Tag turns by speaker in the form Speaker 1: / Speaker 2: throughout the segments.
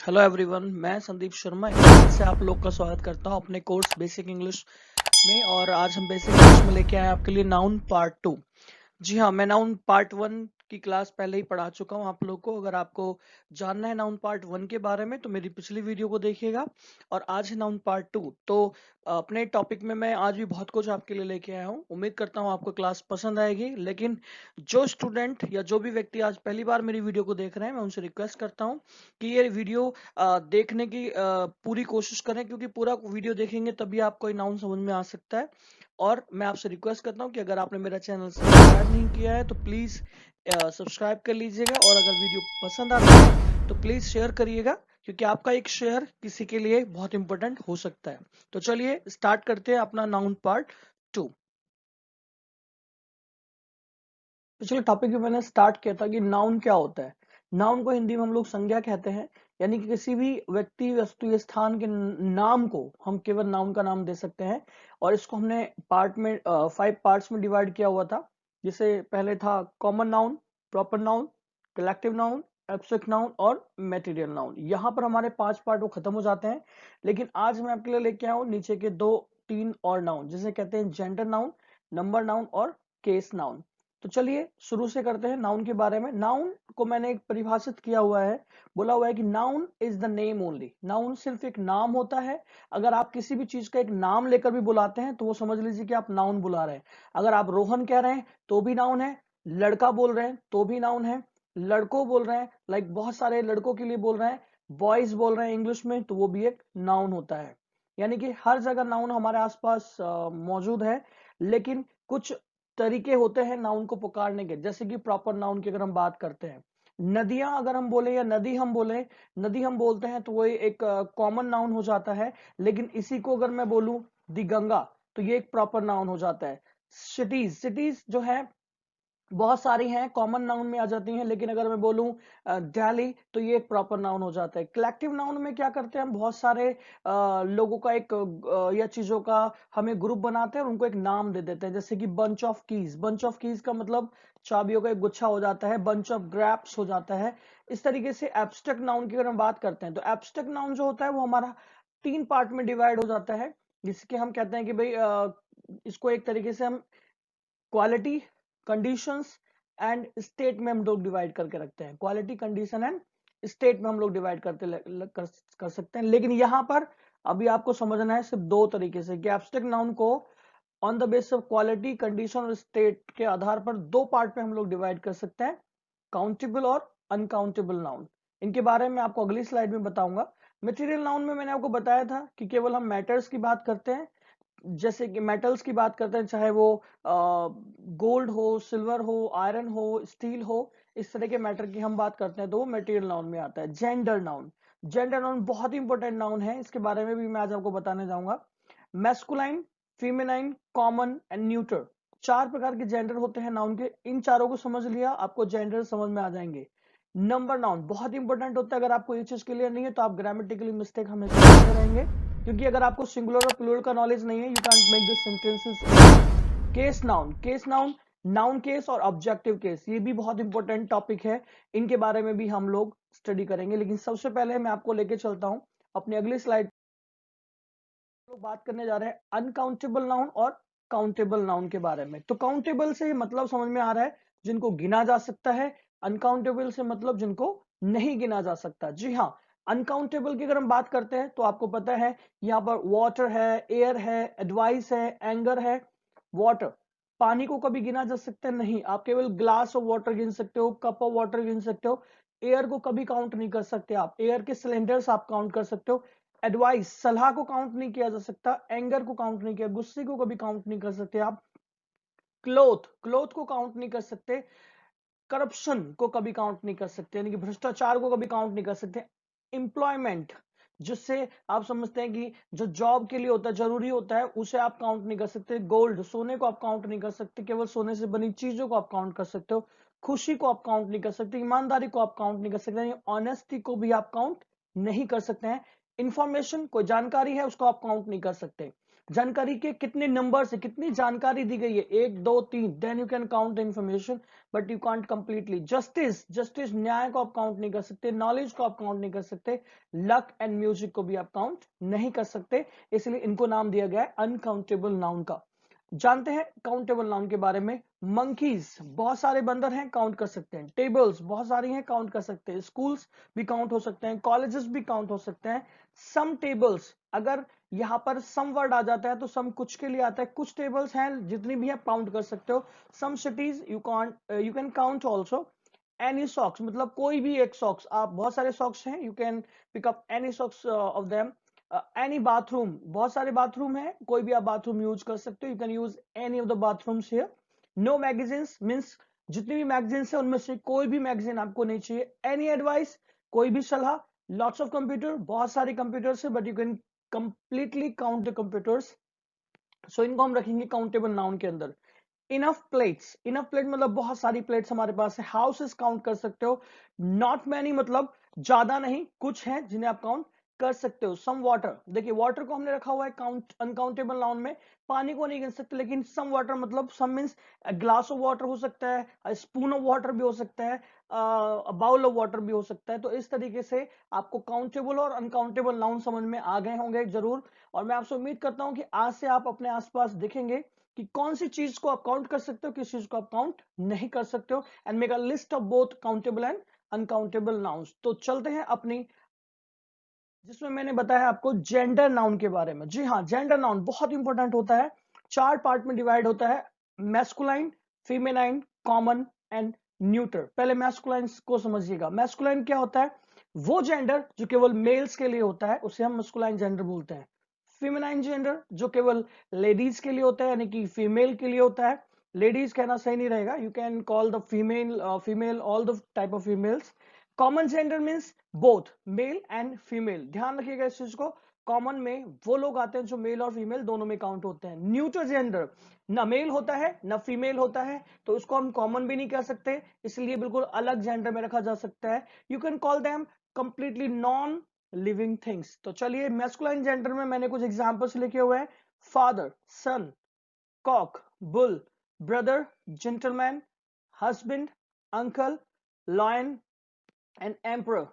Speaker 1: Hello everyone, मैं संदीप शर्मा एक बार फिर से आप लोग का स्वागत करता हूं अपने कोर्स बेसिक इंग्लिश में। और आज हम बेसिक इंग्लिश में लेके आए हैं आपके लिए नाउन पार्ट 2। जी हाँ, मैं नाउन पार्ट 1 की क्लास पहले ही पढ़ा चुका हूँ आप लोग को। अगर आपको जानना है नाउन पार्ट 1 के बारे में तो मेरी पिछली वीडियो को देखिएगा। और आज है नाउन पार्ट 2। तो अपने टॉपिक में मैं आज भी बहुत कुछ आपके लिए लेके आया हूँ। उम्मीद करता हूँ आपको क्लास पसंद आएगी। लेकिन जो स्टूडेंट या जो भी व्यक्ति आज पहली बार मेरी वीडियो को देख रहे हैं, मैं उनसे रिक्वेस्ट करता हूँ कि ये वीडियो देखने की पूरी कोशिश करें, क्योंकि पूरा वीडियो देखेंगे तभी आपको नाउन समझ में आ सकता है। और मैं आपसे रिक्वेस्ट करता हूं कि अगर आपने मेरा चैनल सब्सक्राइब नहीं किया है तो प्लीज सब्सक्राइब कर लीजिएगा। और अगर वीडियो पसंद आता है तो प्लीज शेयर करिएगा, क्योंकि आपका एक शेयर किसी के लिए बहुत इंपॉर्टेंट हो सकता है। तो चलिए स्टार्ट करते हैं अपना नाउन पार्ट 2। तो चलो टॉपिक भी मैंने स्टार्ट किया था कि नाउन क्या होता है। नाउन को हिंदी में हम लोग संज्ञा कहते हैं, यानी कि किसी भी व्यक्ति, वस्तु या स्थान के नाम को हम केवल नाउन का नाम दे सकते हैं। और इसको हमने पार्ट में 5 पार्ट्स में डिवाइड किया हुआ था। जिसे पहले था common noun, proper noun, collective noun, abstract noun और मटेरियल नाउन। यहाँ पर हमारे 5 पार्ट वो खत्म हो जाते हैं। लेकिन आज मैं आपके लिए लेके आया हूँ नीचे के 2-3 और नाउन, जिसे कहते हैं जेंडर नाउन, नंबर नाउन और केस नाउन। तो चलिए शुरू से करते हैं नाउन के बारे में। नाउन को मैंने एक परिभाषित किया हुआ है, बोला हुआ है कि noun is the name only. Noun सिर्फ एक नाम होता है। अगर आप किसी भी चीज का एक नाम लेकर भी बुलाते हैं तो वो समझ लीजिए कि आप नाउन बुला रहे हैं। अगर आप रोहन कह रहे हैं तो भी नाउन है, लड़का बोल रहे हैं तो भी नाउन है, लड़कों बोल रहे हैं, लाइक बहुत सारे लड़कों के लिए बोल रहे हैं, बॉयज बोल रहे हैं इंग्लिश में, तो वो भी एक नाउन होता है। यानी कि हर जगह नाउन हमारे आसपास मौजूद है। लेकिन कुछ तरीके होते हैं नाउन को पुकारने के। जैसे कि प्रॉपर नाउन की अगर हम बात करते हैं, नदियां अगर हम बोले या नदी हम बोले, नदी हम बोलते हैं तो वो एक कॉमन नाउन हो जाता है। लेकिन इसी को अगर मैं बोलूं दी गंगा, तो ये एक प्रॉपर नाउन हो जाता है। सिटीज, सिटीज जो है बहुत सारी हैं, कॉमन नाउन में आ जाती हैं। लेकिन अगर मैं बोलूं दिल्ली, तो ये एक प्रॉपर नाउन हो जाता है। कलेक्टिव नाउन में क्या करते हैं हम, बहुत सारे लोगों का एक या चीजों का हमें ग्रुप बनाते हैं और उनको एक नाम दे देते हैं। जैसे कि bunch of keys, bunch of keys का मतलब चाबियों का एक गुच्छा हो जाता है, बंच ऑफ ग्रैप्स हो जाता है। इस तरीके से एब्स्ट्रैक्ट नाउन की अगर हम बात करते हैं तो एब्स्ट्रैक्ट नाउन जो होता है वो हमारा 3 पार्ट में डिवाइड हो जाता है। जिसके हम कहते हैं कि भाई इसको एक तरीके से हम क्वालिटी, कंडीशंस एंड स्टेट में हम लोग डिवाइड करके रखते हैं। क्वालिटी, कंडीशन एंड स्टेट में हम लोग डिवाइड कर सकते हैं। लेकिन यहां पर अभी आपको समझना है सिर्फ 2 तरीके से कि एब्स्ट्रैक्ट नाउन को on the base of quality, condition और स्टेट के आधार पर 2 पार्ट में हम लोग डिवाइड कर सकते हैं, काउंटेबल और अनकाउंटेबल नाउन। इनके बारे में आपको अगली स्लाइड में बताऊंगा। मटेरियल नाउन में मैंने आपको बताया था कि केवल हम मैटर्स की बात करते हैं। जैसे कि मेटल्स की बात करते हैं, चाहे वो गोल्ड हो, सिल्वर हो, आयरन हो, स्टील हो, इस तरह के मैटर की हम बात करते हैं तो वो मटेरियल नाउन में आता है। जेंडर नाउन, जेंडर नाउन बहुत ही इंपॉर्टेंट नाउन है, इसके बारे में भी मैं आज आपको बताने जाऊंगा। Masculine, feminine, common and neutral, 4 प्रकार के जेंडर होते हैं नाउन के। इन चारों को समझ लिया, आपको जेंडर समझ में आ जाएंगे। नंबर नाउन बहुत इंपॉर्टेंट होता है। अगर आपको ये चीज क्लियर नहीं है तो आप ग्रामेटिकली मिस्टेक हमेशा करते रहेंगे, क्योंकि अगर आपको सिंगुलर और प्लूरल का नॉलेज नहीं है, you can't make this sentences. Case noun, case noun, noun case और ऑब्जेक्टिव केस, ये भी बहुत इंपॉर्टेंट टॉपिक है। इनके बारे में भी हम लोग स्टडी करेंगे। लेकिन सबसे पहले मैं आपको लेके चलता हूं अपनी अगली स्लाइड। लोग बात करने जा रहे हैं अनकाउंटेबल नाउन और काउंटेबल नाउन के बारे में। तो काउंटेबल से मतलब समझ में आ रहा है जिनको गिना जा सकता है, अनकाउंटेबल से मतलब जिनको नहीं गिना जा सकता। जी हाँ, अनकाउंटेबल की अगर हम बात करते हैं तो आपको पता है यहाँ पर वाटर है, एयर है, एडवाइस है, एंगर है। वाटर, पानी को कभी गिना जा सकता है नहीं, आप केवल ग्लास ऑफ वाटर गिन सकते हो, कप ऑफ वाटर गिन सकते हो। एयर को कभी काउंट नहीं कर सकते आप, एयर के सिलेंडर्स आप काउंट कर सकते हो। एडवाइस, सलाह को काउंट नहीं किया जा सकता। एंगर को काउंट नहीं किया, गुस्से को कभी काउंट नहीं कर सकते आप। क्लोथ, क्लोथ को काउंट नहीं कर सकते। करप्शन को कभी काउंट नहीं कर सकते, यानी कि भ्रष्टाचार को कभी काउंट नहीं कर सकते। एम्प्लॉयमेंट, जिससे आप समझते हैं कि जो जॉब के लिए होता है, जरूरी होता है, उसे आप काउंट नहीं कर सकते। गोल्ड, सोने को आप काउंट नहीं कर सकते, केवल सोने से बनी चीजों को आप काउंट कर सकते हो। खुशी को आप काउंट नहीं कर सकते, ईमानदारी को आप काउंट नहीं कर सकते, ऑनेस्टी को भी आप काउंट नहीं कर सकते हैं। इंफॉर्मेशन, कोई जानकारी है, उसको आप काउंट नहीं कर सकते। जानकारी के कितने नंबर से कितनी जानकारी दी गई है, 1 2 3, then you can count the information, but you can't completely. Justice, justice न्याय को आप काउंट नहीं कर सकते, नॉलेज को आप काउंट नहीं कर सकते, लक एंड म्यूजिक को भी आप काउंट नहीं कर सकते, इसलिए इनको नाम दिया गया है अनकाउंटेबल नाउन का। जानते हैं काउंटेबल नाउन के बारे में। मंकीज, बहुत सारे बंदर हैं, काउंट कर सकते हैं। टेबल्स, बहुत सारी हैं, काउंट कर सकते हैं। स्कूल्स भी काउंट हो सकते हैं, कॉलेजेस भी काउंट हो सकते हैं। सम टेबल्स, अगर यहां पर सम वर्ड आ जाता है तो सम कुछ के लिए आता है, कुछ टेबल्स हैं जितनी भी आप काउंट कर सकते हो। Some cities you can count also. Any socks, मतलब कोई भी एक सॉक्स, आप बहुत सारे सॉक्स हैं, you can pick up any socks of them. Any bathroom, बहुत सारे बाथरूम है, कोई भी आप बाथरूम यूज कर सकते हो, you can use any of the bathrooms here. No magazines means जितनी भी मैगजीन्स है उनमें से कोई भी मैगजीन आपको नहीं चाहिए। एनी एडवाइस, कोई भी सलाह। लॉट्स ऑफ कंप्यूटर, बहुत सारे कंप्यूटर्स है, but you can completely count the computers, so इनको हम रखेंगे काउंटेबल नाउन के अंदर। इनफ प्लेट्स, इनफ प्लेट मतलब बहुत सारी प्लेट्स हमारे पास है। हाउसेस काउंट कर सकते हो। नॉट मैनी मतलब ज्यादा नहीं, कुछ है जिन्हें आप काउंट कर सकते हो। सम वाटर, देखिए वाटर को हमने रखा हुआ है काउंट अनकाउंटेबल नाउन में, पानी को नहीं गिन सकते, लेकिन सम वाटर मतलब सम मींस ग्लास ऑफ वाटर हो सकता है, स्पून ऑफ वाटर भी हो सकता है, बाउल ऑफ वाटर भी हो सकता है। तो इस तरीके से आपको काउंटेबल और अनकाउंटेबल नाउन समझ में आ गए होंगे जरूर। और मैं आपसे उम्मीद करता हूं कि आज से आप अपने आसपास देखेंगे कि कौन सी चीज को आप काउंट कर सकते हो, किस चीज को आप काउंट नहीं कर सकते हो, and make a list of both countable and uncountable nouns. तो चलते हैं अपनी, जिसमें मैंने बताया आपको जेंडर नाउन के बारे में। जी हाँ, जेंडर नाउन बहुत इंपॉर्टेंट होता है, 4 पार्ट में डिवाइड होता है, masculine, feminine, common and neuter. पहले मैस्कुलाइन को समझिएगा। मैस्कुलाइन क्या होता है? वो जेंडर जो केवल मेल्स के लिए होता है उसे हम मैस्कुलाइन जेंडर बोलते हैं। फेमिनाइन जेंडर जो केवल लेडीज के लिए होता है, यानी कि फीमेल के लिए होता है। लेडीज कहना सही नहीं रहेगा, you can call the female all the type of females. Common gender means both male and female, ध्यान रखिएगा इस चीज को। कॉमन में वो लोग आते हैं जो मेल और फीमेल दोनों में काउंट होते हैं। न्यूट्रल जेंडर, ना मेल होता है ना फीमेल होता है, तो उसको हम कॉमन भी नहीं कह सकते, इसलिए बिल्कुल अलग जेंडर में रखा जा सकता है। You can call them completely non living things. तो चलिए, मैस्कुलाइन जेंडर में मैंने कुछ एग्जांपल्स लिखे हुए हैं। Father, son, cock, bull, brother, gentleman, husband, uncle, lion and emperor.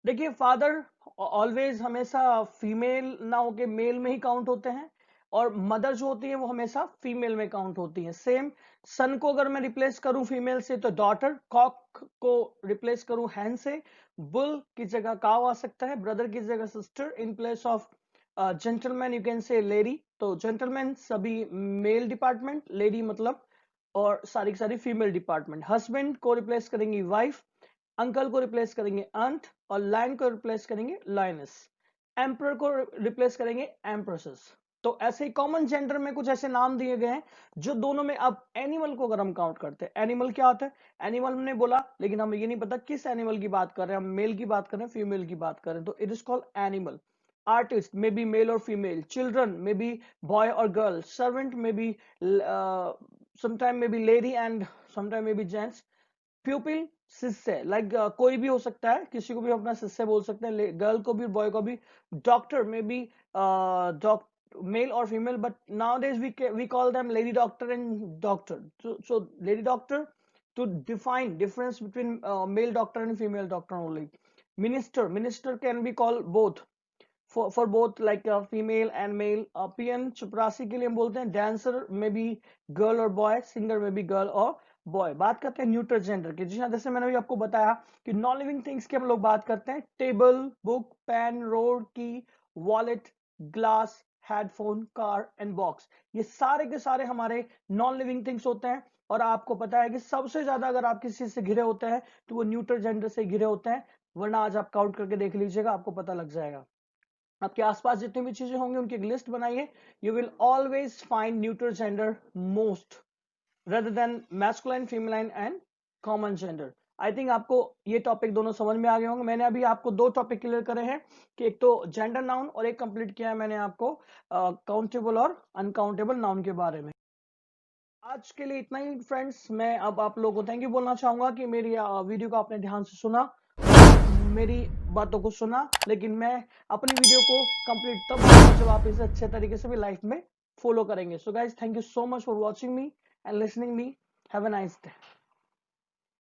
Speaker 1: देखिए, फादर ऑलवेज हमेशा फीमेल ना होके मेल में ही काउंट होते हैं, और मदर जो होती है वो हमेशा फीमेल में काउंट होती है। सेम, सन को अगर मैं रिप्लेस करूं फीमेल से तो डॉटर, कॉक को रिप्लेस करूं हैन से, बुल की जगह काव आ सकता है, ब्रदर की जगह sister, in place of gentleman you can say lady. तो जेंटलमैन सभी मेल डिपार्टमेंट, लेडी मतलब और सारी की सारी फीमेल डिपार्टमेंट। हस्बैंड को रिप्लेस करेंगे वाइफ, अंकल को रिप्लेस करेंगे अंत, और लाइन को रिप्लेस करेंगे लाइनस, एम्पर को रिप्लेस करेंगे एम्प्रेसेस। तो ऐसे ही कॉमन जेंडर में कुछ ऐसे नाम दिए गए हैं जो दोनों में। अब एनिमल को अगर हम काउंट करते हैं, एनिमल क्या होता है? एनिमल हमने बोला, लेकिन हमें ये नहीं पता किस एनिमल की बात कर रहे हैं, हम मेल की बात कर रहे हैं फीमेल की बात कर रहे हैं, तो it is called animal. Artist में बी मेल और फीमेल, चिल्ड्रन में बी बॉय और गर्ल, सर्वेंट में बी समटाइम में बी लेडी एंड समटाइम में बी जेंट्स। प्यूपिल, शिष्य, लाइक कोई भी हो सकता है, किसी को भी अपना शिष्य बोल सकते हैं, गर्ल को भी बॉय को भी। डॉक्टर में भी मेल और female, but nowadays we call them lady doctor and doctor. So lady doctor to define difference between male doctor and female doctor only. Minister can be called both, for both like female and male. PN चपरासी के लिए हम बोलते हैं dancer में भी girl और boy, singer में भी गर्ल और बॉय। बात करते हैं न्यूट्रल जेंडर की। जी हाँ, जैसे मैंने भी आपको बताया कि नॉन लिविंग थिंग्स की हम लोग बात करते हैं। टेबल, बुक, पेन, रोड, की, wallet, glass, headphone, car and box, ये सारे के सारे हमारे नॉन लिविंग थिंग्स होते हैं। और आपको पता है कि सबसे ज्यादा अगर आप किसी से घिरे होते हैं तो वो न्यूट्रल जेंडर से घिरे होते हैं, वरना आज आप काउंट करके देख लीजिएगा, आपको पता लग जाएगा। आपके आसपास जितनी भी चीजें होंगी उनकी एक लिस्ट बनाइए, you will always find neutral gender most rather than masculine, feminine and common gender. I think आपको ये टॉपिक दोनों समझ में आ गए होंगे। मैंने अभी आपको 2 टॉपिक क्लियर करे हैं, कि एक तो जेंडर नाउन और एक कंप्लीट किया है मैंने आपको काउंटेबल और अनकाउंटेबल नाउन के बारे में। आज के लिए इतना ही फ्रेंड्स। मैं अब आप लोगों को थैंक यू बोलना चाहूंगा कि मेरी वीडियो को आपने ध्यान से सुना, मेरी बातों को सुना, लेकिन मैं अपनी वीडियो को कंप्लीट तब करूंगा जब आप इसे अच्छे तरीके से भी लाइफ में फॉलो करेंगे. So guys, thank you so much for watching me and listening me. Have a nice day.